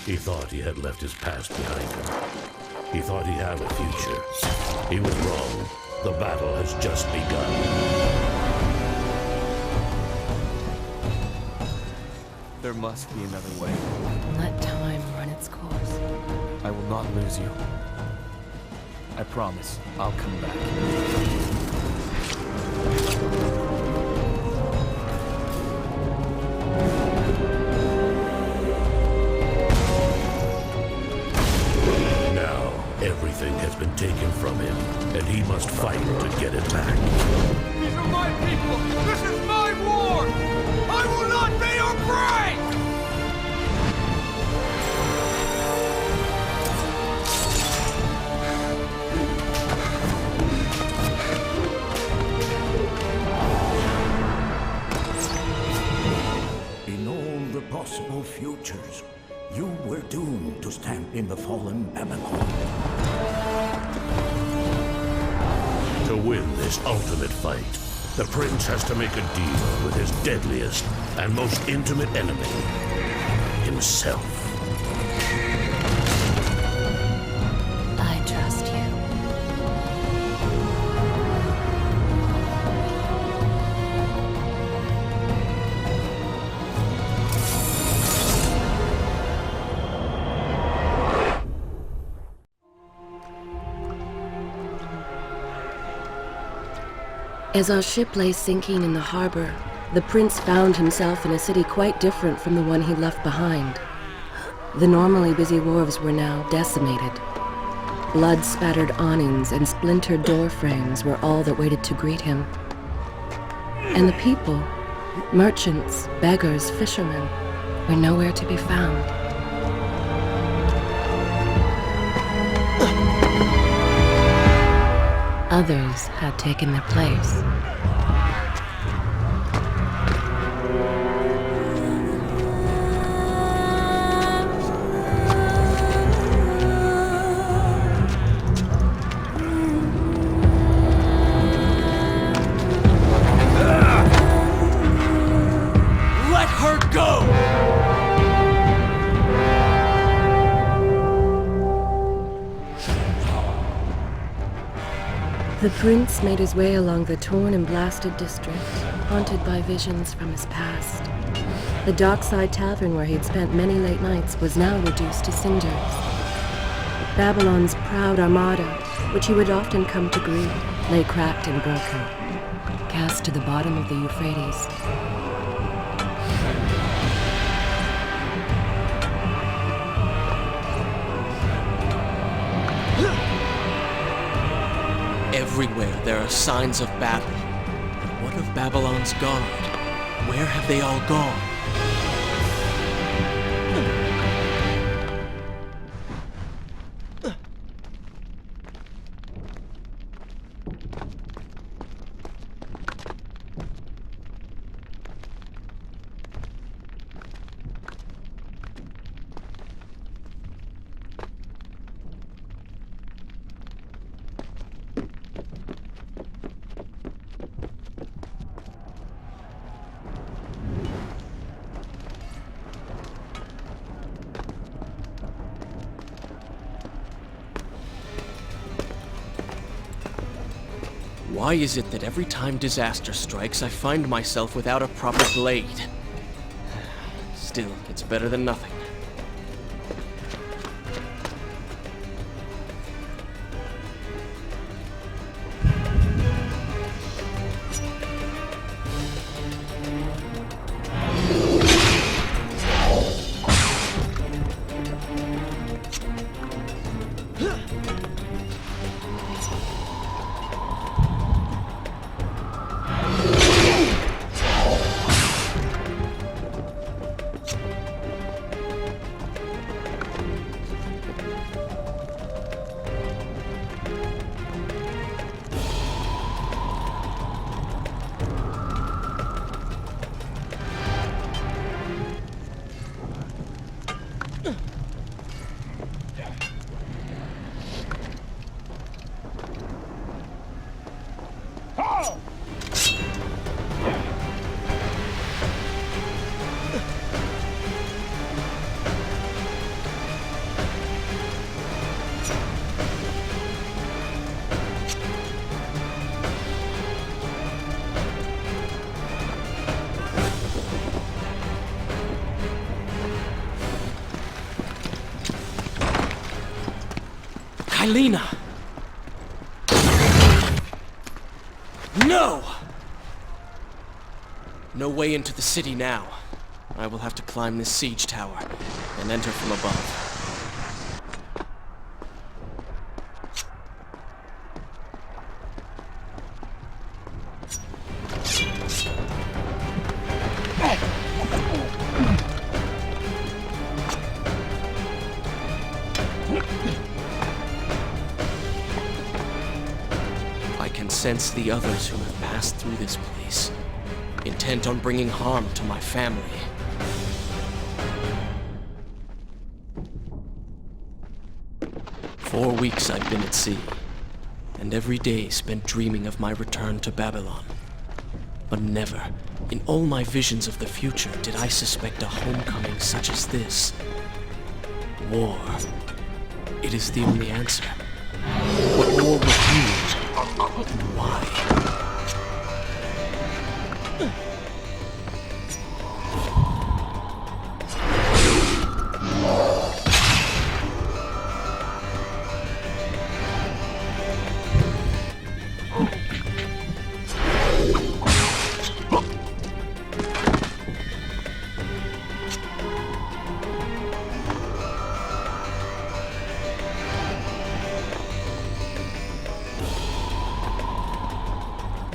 He thought he had left his past behind him. He thought he had a future. He was wrong. The battle has just begun. There must be another way. Let time run its course. I will not lose you. I promise, I'll come back. Now, everything has been taken from him, and he must fight to get it back. These are my people! This is my war! I will not be your prey! In all the possible futures, you were doomed to stand in the fallen Babylon. To win this ultimate fight, the prince has to make a deal with his deadliest and most intimate enemy, himself. I trust you. As our ship lay sinking in the harbor, the prince found himself in a city quite different from the one he left behind. The normally busy wharves were now decimated. Blood-spattered awnings and splintered door frames were all that waited to greet him. And the people, merchants, beggars, fishermen, were nowhere to be found. Others had taken their place. Let her go! The prince made his way along the torn and blasted district, haunted by visions from his past. The dockside tavern where he'd spent many late nights was now reduced to cinders. Babylon's proud armada, which he would often come to greet, lay cracked and broken, cast to the bottom of the Euphrates. Everywhere there are signs of battle. But what of Babylon's guard? Where have they all gone? Why is it that every time disaster strikes, I find myself without a proper blade? Still, it's better than nothing. Kaileena! No! No way into the city now. I will have to climb this siege tower and enter from above. I can sense the others who have passed through this place, intent on bringing harm to my family. For 4 weeks I've been at sea, and every day spent dreaming of my return to Babylon. But never, in all my visions of the future, did I suspect a homecoming such as this. War. It is the only answer. But war with you. And why?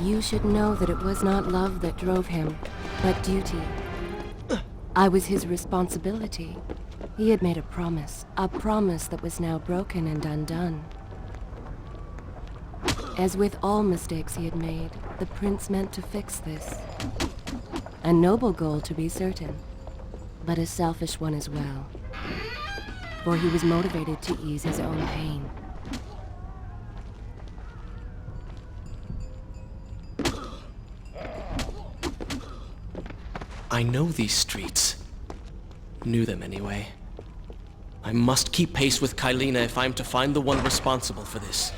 You should know that it was not love that drove him, but duty. I was his responsibility. He had made a promise that was now broken and undone. As with all mistakes he had made, the prince meant to fix this. A noble goal, to be certain, but a selfish one as well. For he was motivated to ease his own pain. I know these streets. Knew them anyway. I must keep pace with Kaileena if I'm to find the one responsible for this.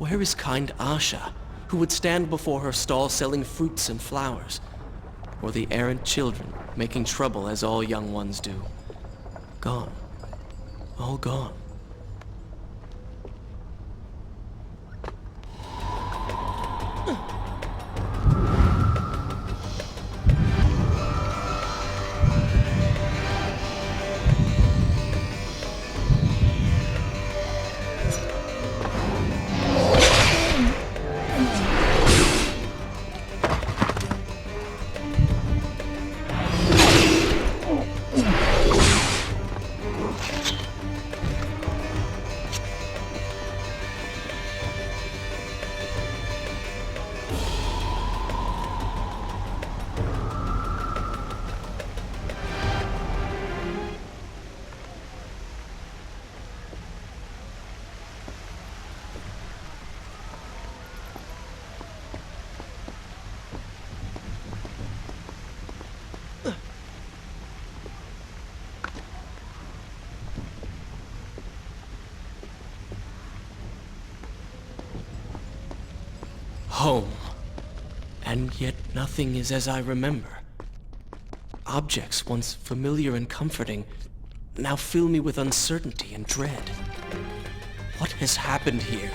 Where is kind Asha, who would stand before her stall selling fruits and flowers? Or the errant children, making trouble as all young ones do? Gone. All gone. Home. And yet nothing is as I remember. Objects once familiar and comforting now fill me with uncertainty and dread. What has happened here?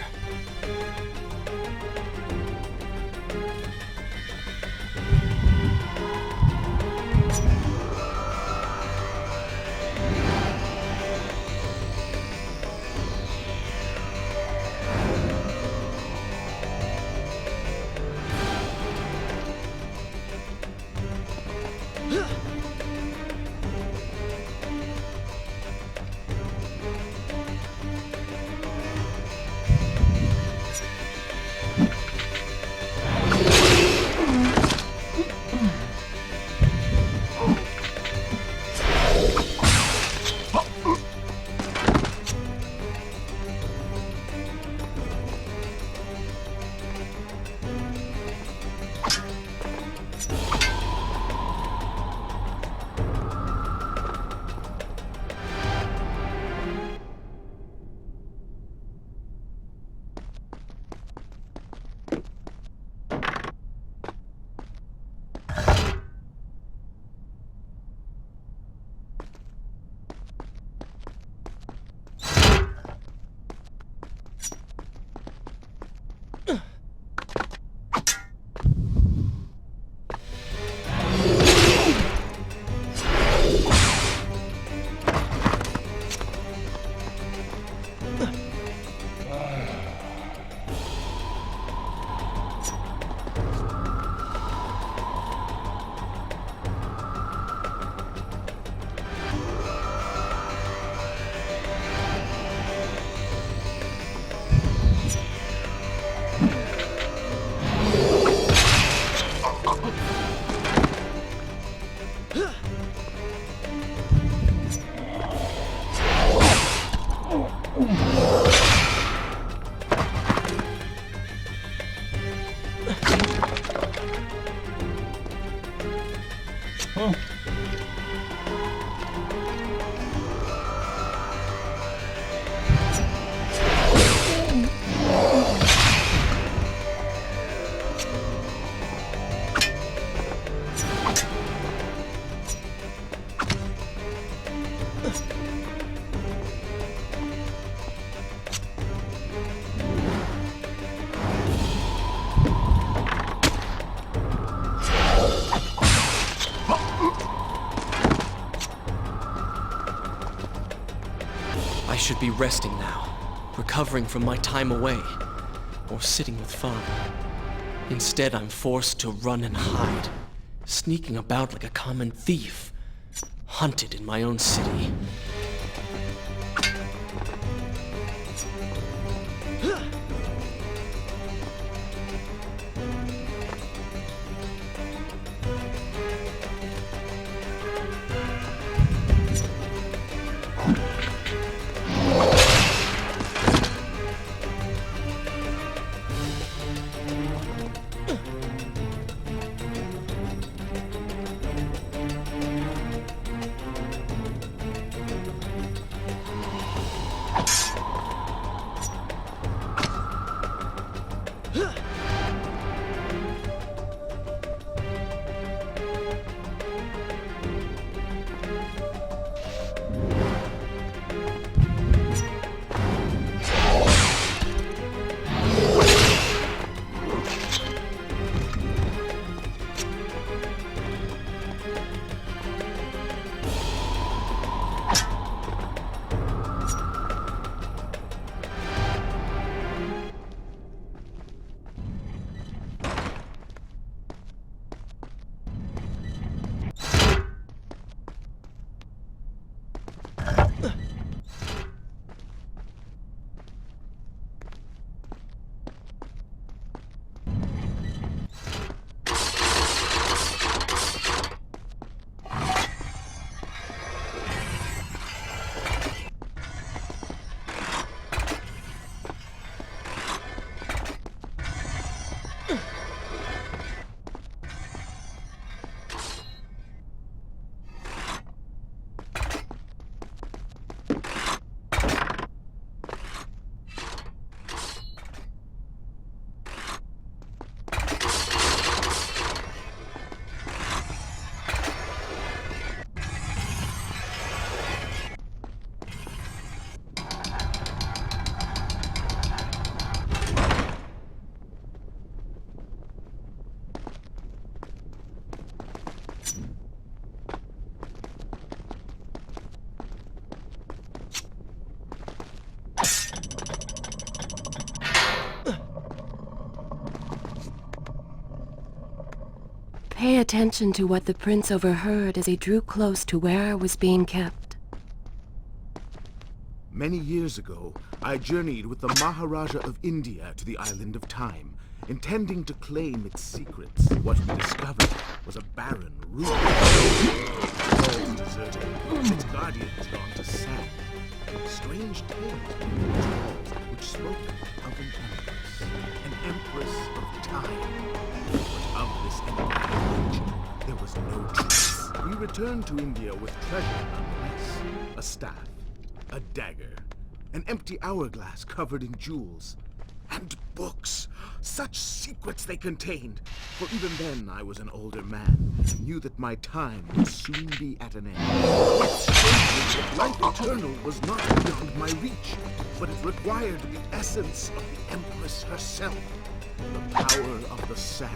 I should be resting now, recovering from my time away, or sitting with father. Instead, I'm forced to run and hide, sneaking about like a common thief, hunted in my own city. pay attention to what the prince overheard as he drew close to where I was being kept. Many years ago, I journeyed with the Maharaja of India to the Island of Time, intending to claim its secrets. What we discovered was a barren ruin. All deserted, its guardians gone to sand. Strange tales came from its walls, which spoke of an empress of time. But of this emperor, there was no trace. We returned to India with treasure nonetheless. A staff, a dagger, an empty hourglass covered in jewels, and books. Such secrets they contained. For even then I was an older man, and knew that my time would soon be at an end. But strangely, life eternal was not beyond my reach, but it required the essence of the Empress herself, the power of the sand.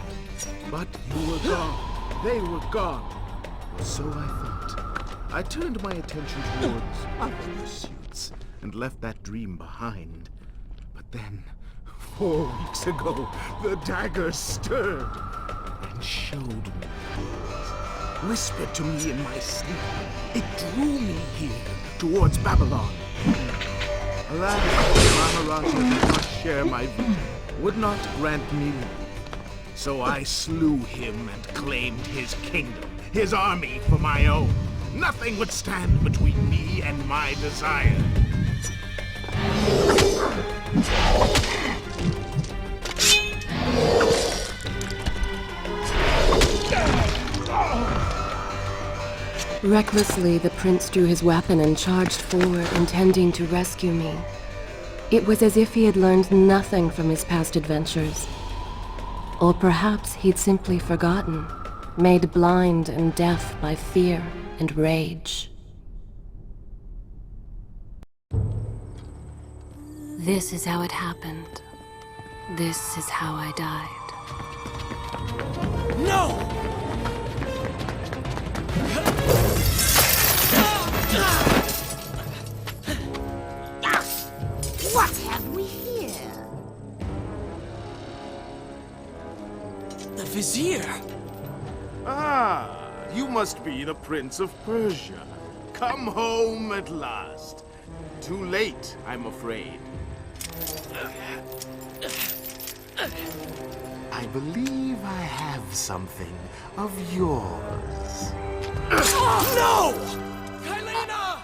But you were gone. They were gone. Or so I thought. I turned my attention towards other pursuits, and left that dream behind. But then, 4 weeks ago, the dagger stirred and showed me things. Whispered to me in my sleep. It drew me here, towards Babylon. Alas, the Maharaja did not share my vision, would not grant me leave. So I slew him and claimed his kingdom, his army for my own. Nothing would stand between me and my desire. Recklessly, the prince drew his weapon and charged forward, intending to rescue me. It was as if he had learned nothing from his past adventures. Or perhaps he'd simply forgotten, made blind and deaf by fear and rage. This is how it happened. This is how I died. No! What have we here? The Vizier! Ah, you must be the Prince of Persia. Come home at last. Too late, I'm afraid. I believe I have something of yours. No! Kaileena!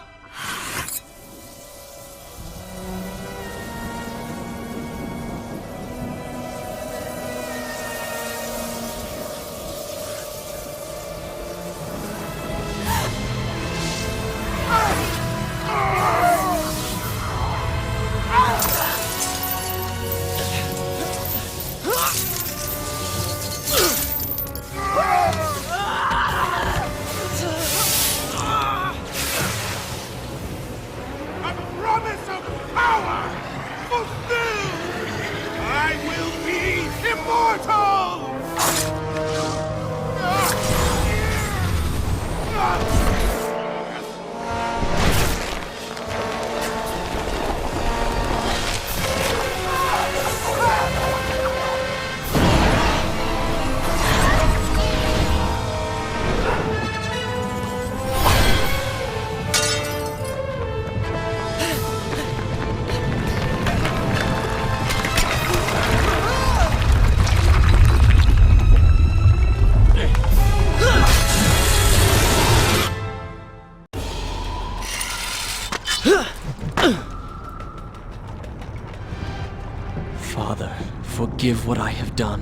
Father, forgive what I have done,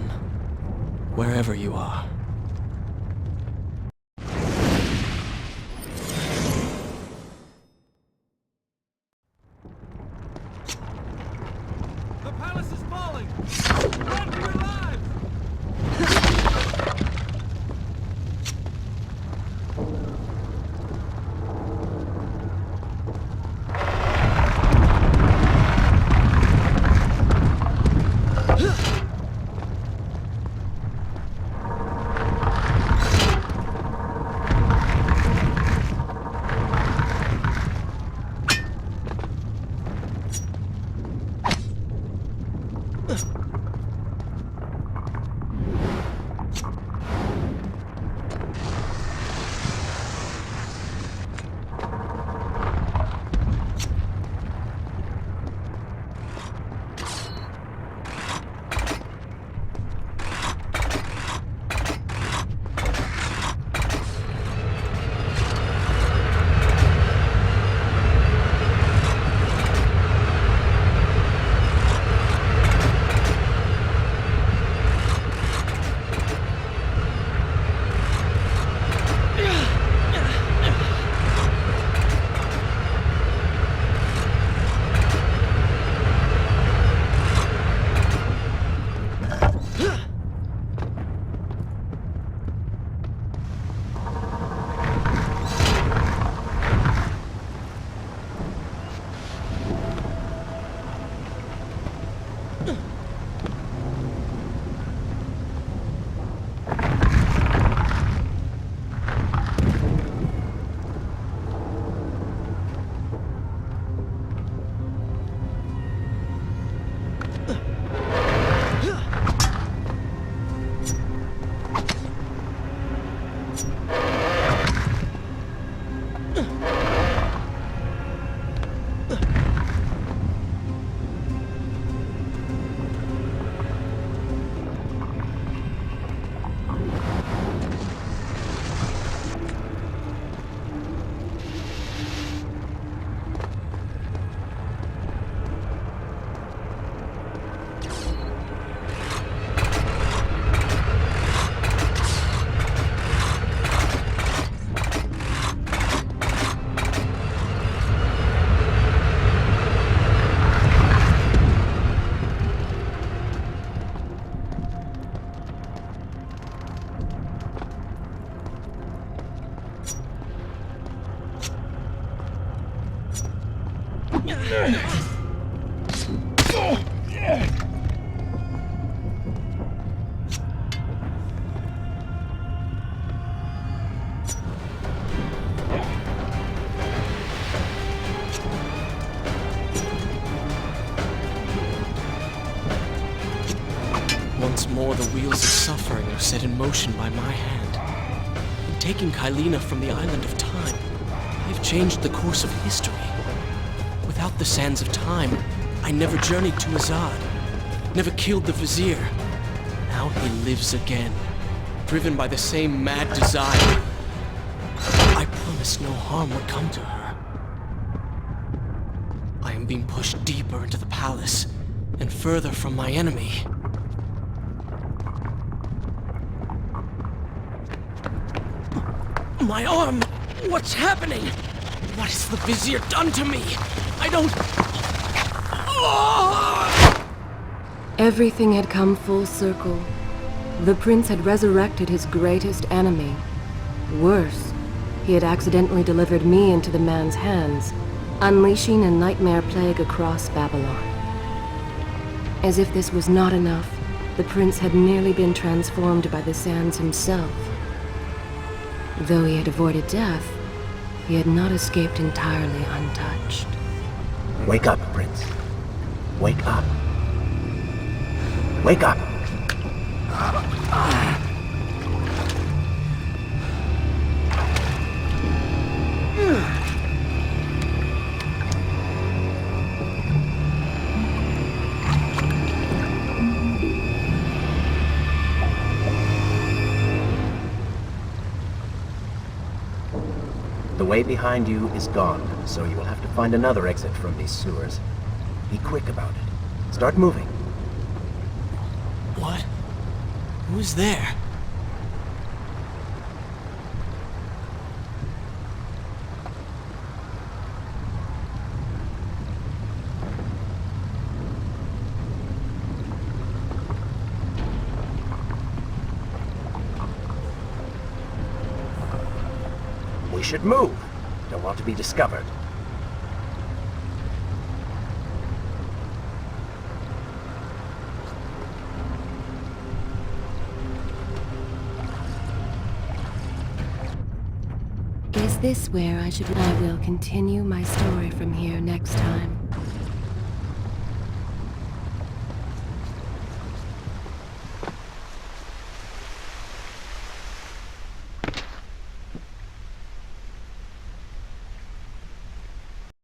wherever you are. The palace is falling! Run for your lives! Once more, the wheels of suffering are set in motion by my hand. In taking Kaileena from the island of time, I've changed the course of history. Without the sands of time, I never journeyed to Azad, never killed the Vizier. Now he lives again, driven by the same mad desire. I promised no harm would come to her. I am being pushed deeper into the palace, and further from my enemy. My arm! What's happening? What has the Vizier done to me? I don't... Everything had come full circle. The prince had resurrected his greatest enemy. Worse, he had accidentally delivered me into the man's hands, unleashing a nightmare plague across Babylon. As if this was not enough, the prince had nearly been transformed by the sands himself. Though he had avoided death, he had not escaped entirely untouched. Wake up, Prince. Wake up. Wake up! The way behind you is gone, so you will have to find another exit from these sewers. Be quick about it. Start moving. What? Who's there? We should move. Don't want to be discovered. Is this where I will continue my story from here next time?